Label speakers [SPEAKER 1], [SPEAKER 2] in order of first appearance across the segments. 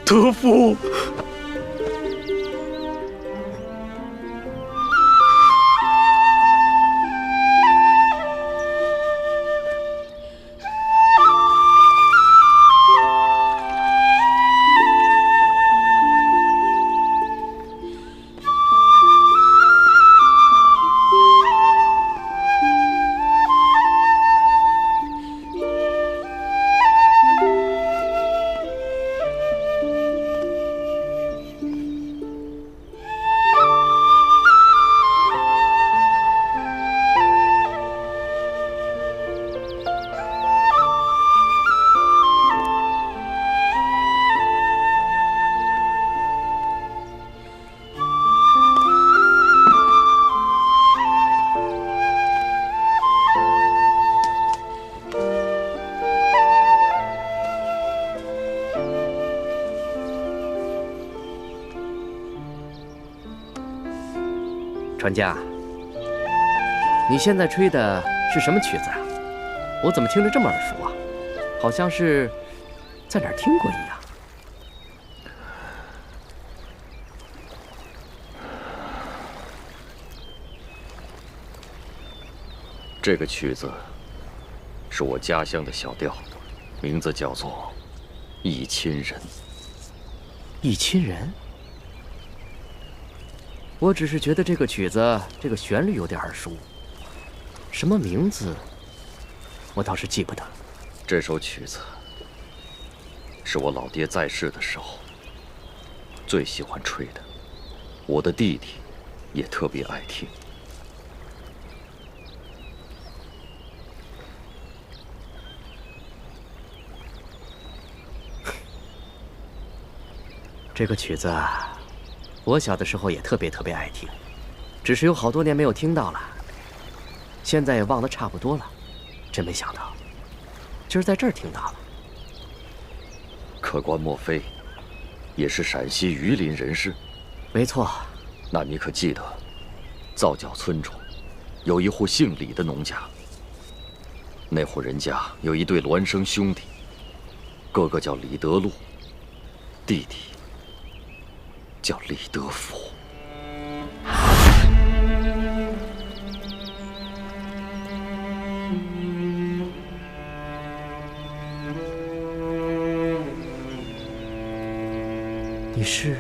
[SPEAKER 1] 德福。
[SPEAKER 2] 船家，你现在吹的是什么曲子啊？我怎么听着这么耳熟啊？好像是在哪儿听过一样。
[SPEAKER 1] 这个曲子是我家乡的小调，名字叫做《忆亲人》。
[SPEAKER 2] 忆亲人？ 我只是觉得这个曲子这个旋律有点耳熟，什么名字我倒是记不得。
[SPEAKER 1] 这首曲子是我老爹在世的时候最喜欢吹的，我的弟弟也特别爱听。
[SPEAKER 2] 这个曲子。 我小的时候也特别爱听，只是有好多年没有听到了，现在也忘得差不多了。真没想到，今儿在这儿听到了。
[SPEAKER 1] 客官莫非也是陕西榆林人士？
[SPEAKER 2] 没错。
[SPEAKER 1] 那你可记得，皂角村中有一户姓李的农家，那户人家有一对孪生兄弟，哥哥叫李德禄，弟弟 叫李德福。
[SPEAKER 2] 你是？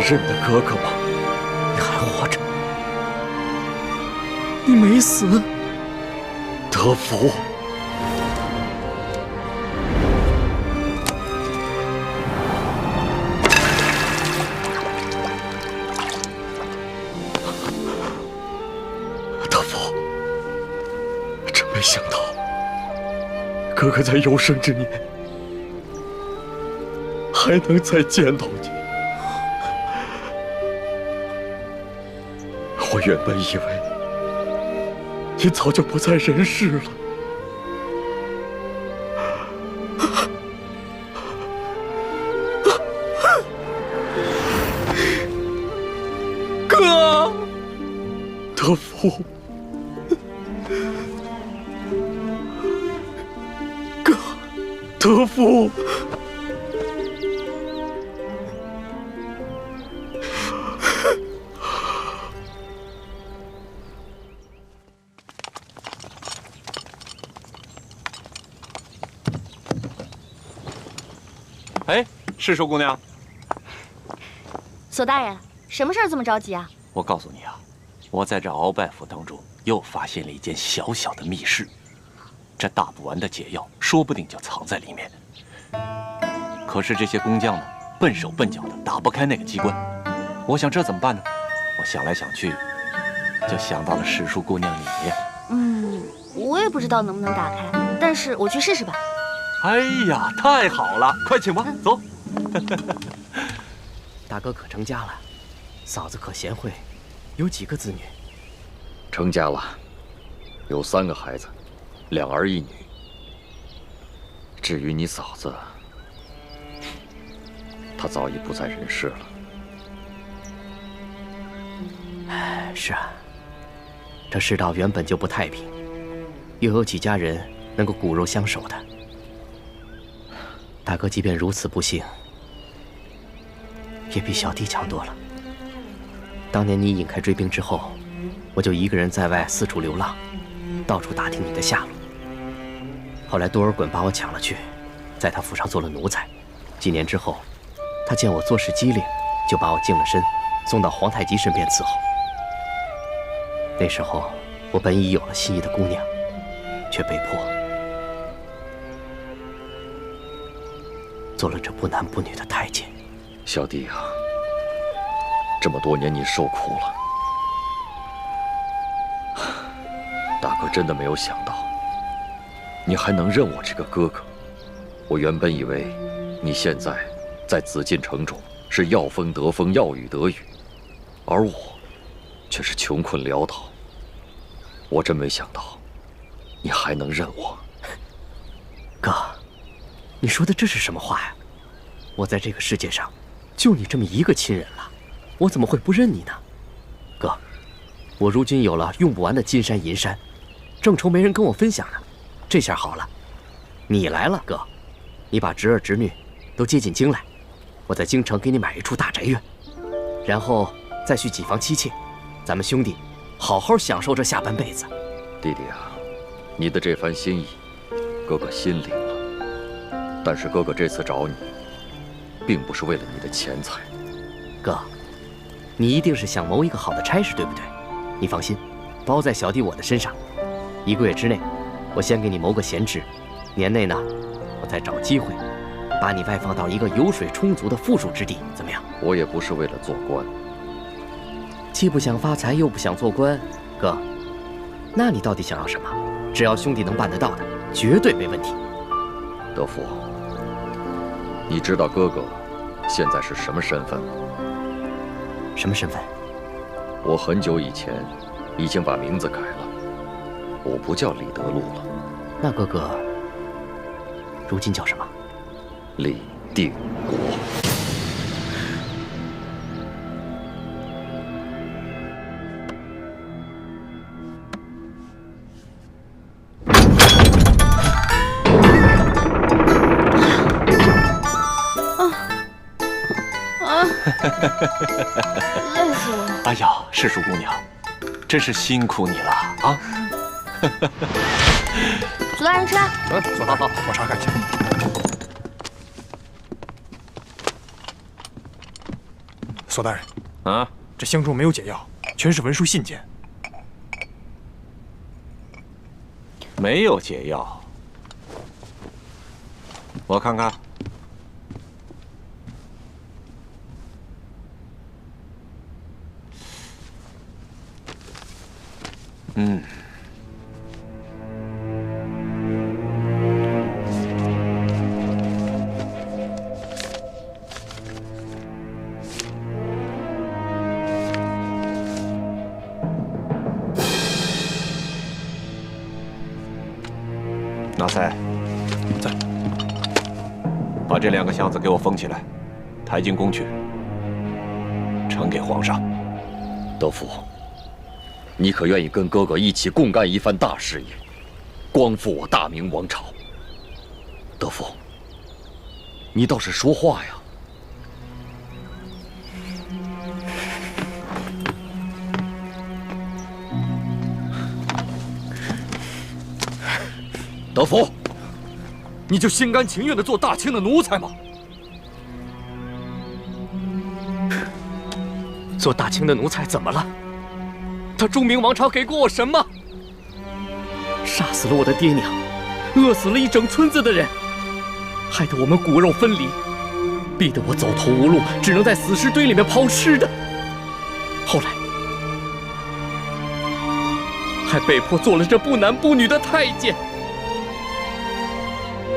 [SPEAKER 1] 认得哥哥吗？
[SPEAKER 2] 你还活着？你没死？
[SPEAKER 1] 德福，德福，真没想到，哥哥在有生之年还能再见到你。 我原本以为你早就不在人世了，
[SPEAKER 2] 哥，
[SPEAKER 1] 德福，哥，德福。
[SPEAKER 3] 哎，是寿姑娘。
[SPEAKER 4] 索大人，什么事儿这么着急啊？
[SPEAKER 3] 我告诉你啊，我在这鳌拜府当中又发现了一间小小的密室，这打不完的解药说不定就藏在里面。可是这些工匠呢，笨手笨脚的，打不开那个机关。我想这怎么办呢？我想来想去，就想到了史书姑娘你。
[SPEAKER 4] 我也不知道能不能打开，但是我去试试吧。
[SPEAKER 3] 哎呀，太好了，快请吧，走。
[SPEAKER 2] 大哥可成家了，嫂子可贤惠，有几个子女？
[SPEAKER 1] 成家了，有3个孩子，2儿1女。至于你嫂子，她早已不在人世了。
[SPEAKER 2] 是啊，这世道原本就不太平，又有几家人能够骨肉相守的？大哥即便如此不幸，也比小弟强多了。当年你引开追兵之后，我就一个人在外四处流浪，到处打听你的下落。后来多尔衮把我抢了去，在他府上做了奴才。几年之后，他见我做事机灵，就把我净了身，送到皇太极身边伺候。那时候，我本已有了心仪的姑娘，却被迫做了这不男不女的太监。
[SPEAKER 1] 小弟啊，这么多年你受苦了。大哥真的没有想到，你还能认我这个哥哥。我原本以为你现在在紫禁城中是要风得风，要雨得雨，而我却是穷困潦倒。我真没想到，你还能认我。
[SPEAKER 2] 哥，你说的这是什么话呀？我在这个世界上，就你这么一个亲人了，我怎么会不认你呢？哥，我如今有了用不完的金山银山，正愁没人跟我分享呢。这下好了，你来了，哥，你把侄儿侄女都接进京来，我在京城给你买一处大宅院，然后再续几房妻妾，咱们兄弟好好享受这下半辈子。
[SPEAKER 1] 弟弟啊，你的这番心意，哥哥心领了。但是哥哥这次找你，并不是为了你的钱财。
[SPEAKER 2] 哥，你一定是想谋一个好的差事，对不对？你放心，包在小弟我的身上。1个月之内，我先给你谋个闲职，年内呢，我再找机会把你外放到一个油水充足的富庶之地，怎么样？
[SPEAKER 1] 我也不是为了做官，
[SPEAKER 2] 既不想发财，又不想做官，哥，那你到底想要什么？只要兄弟能办得到的，绝对没问题。
[SPEAKER 1] 德福，你知道哥哥现在是什么身份吗？
[SPEAKER 2] 什么身份？
[SPEAKER 1] 我很久以前已经把名字改了，我不叫李德禄了。
[SPEAKER 2] 那哥哥如今叫什么？
[SPEAKER 1] 李定国。
[SPEAKER 4] 累死我了！
[SPEAKER 3] 哎呀，世叔姑娘，真是辛苦你了啊！
[SPEAKER 4] 左大人吃。
[SPEAKER 5] 好，我查看一下。索大人，
[SPEAKER 3] 啊，
[SPEAKER 5] 这箱中没有解药，全是文书信件。
[SPEAKER 3] 没有解药，我看看。纳赛，
[SPEAKER 5] 在。
[SPEAKER 3] 把这2个箱子给我封起来，抬进宫去，呈给皇上。
[SPEAKER 1] 德福，你可愿意跟哥哥一起共干一番大事业，光复我大明王朝？德福，你倒是说话呀！德福，你就心甘情愿地做大清的奴才吗？
[SPEAKER 2] 做大清的奴才怎么了？他中明王朝给过我什么？杀死了我的爹娘，饿死了一整村子的人，害得我们骨肉分离，逼得我走投无路，只能在死尸堆里面刨吃的。后来还被迫做了这不男不女的太监。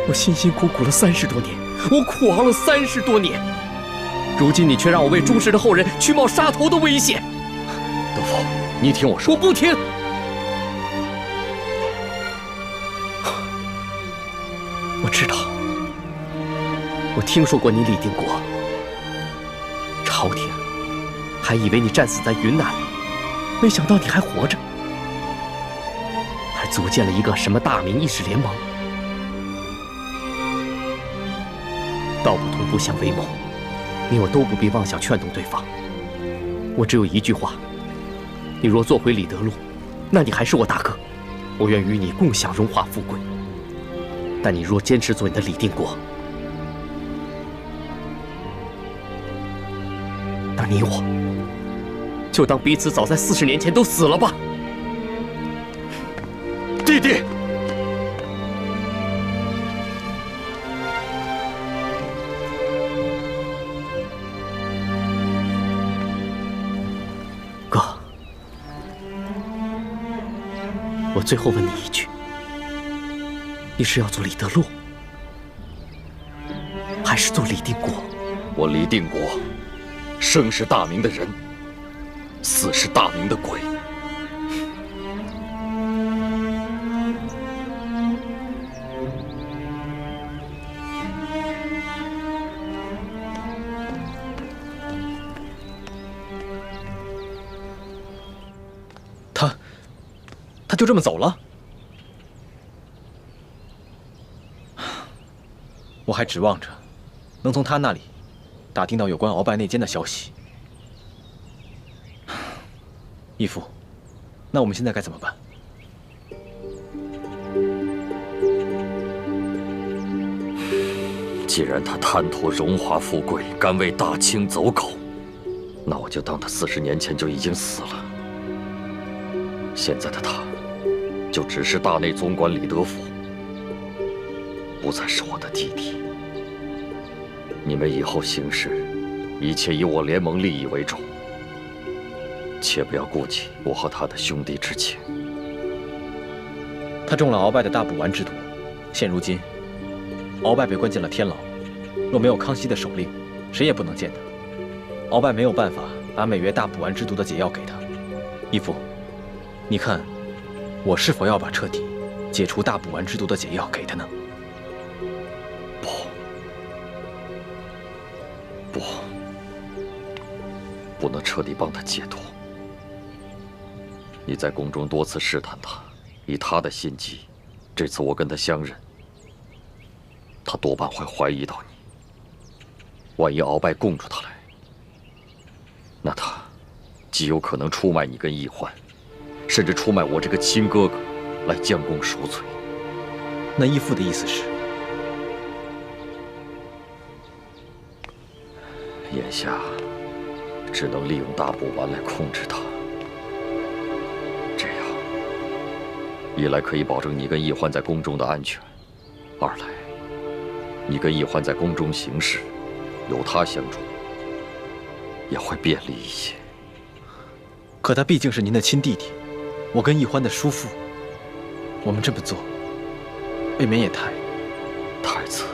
[SPEAKER 2] 我辛辛苦苦了30多年，我苦熬了30多年，如今你却让我为朱氏的后人去冒杀头的危险。
[SPEAKER 1] 德福，你听我说。
[SPEAKER 2] 我不听。我知道，我听说过你李定国，朝廷还以为你战死在云南了，没想到你还活着，还组建了一个什么大明义士联盟。道不同不相为谋，你我都不必妄想劝动对方。我只有一句话：你若做回李德禄，那你还是我大哥，我愿与你共享荣华富贵。但你若坚持做你的李定国，那你我就当彼此早在40年前都死了吧。
[SPEAKER 1] 弟弟。
[SPEAKER 2] 哥，我最后问你一句，你是要做李德禄，还是做李定国？
[SPEAKER 1] 我李定国，生是大明的人，死是大明的鬼。
[SPEAKER 5] 他就这么走了？我还指望着能从他那里打听到有关鳌拜内奸的消息。义父，那我们现在该怎么办？
[SPEAKER 1] 既然他贪图荣华富贵，敢为大清走狗，那我就当他40年前就已经死了。现在的他，就只是大内总管李德福，不再是我的弟弟。你们以后行事，一切以我联盟利益为重，切不要顾及我和他的兄弟之情。
[SPEAKER 5] 他中了鳌拜的大补丸之毒，现如今，鳌拜被关进了天牢，若没有康熙的手令，谁也不能见他。鳌拜没有办法把美约大补丸之毒的解药给他。义父，你看，我是否要把彻底解除大补丸之毒的解药给他呢？
[SPEAKER 1] 不能彻底帮他解脱。你在宫中多次试探他，以他的心机，这次我跟他相认，他多半会怀疑到你。万一鳌拜供出他来，那他极有可能出卖你跟奕欢，甚至出卖我这个亲哥哥，来将功赎罪。
[SPEAKER 5] 那义父的意思是？
[SPEAKER 1] 眼下只能利用大补丸来控制他，这样一来可以保证你跟奕欢在宫中的安全，二来你跟奕欢在宫中行事，有他相助，也会便利一些。
[SPEAKER 5] 可他毕竟是您的亲弟弟，我跟奕欢的叔父，我们这么做，未免也太……
[SPEAKER 1] 太子，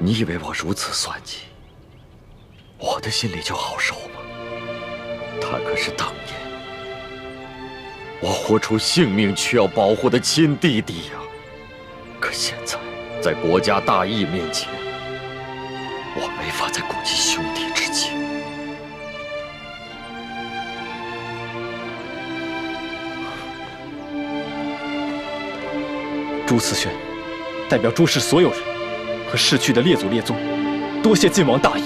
[SPEAKER 1] 你以为我如此算计，我的心里就好受吗？他可是当年我豁出性命去要保护的亲弟弟呀！可现在在国家大义面前，我没法再顾及兄弟之情。
[SPEAKER 5] 朱慈轩代表朱氏所有人和逝去的列祖列宗，多谢晋王大义。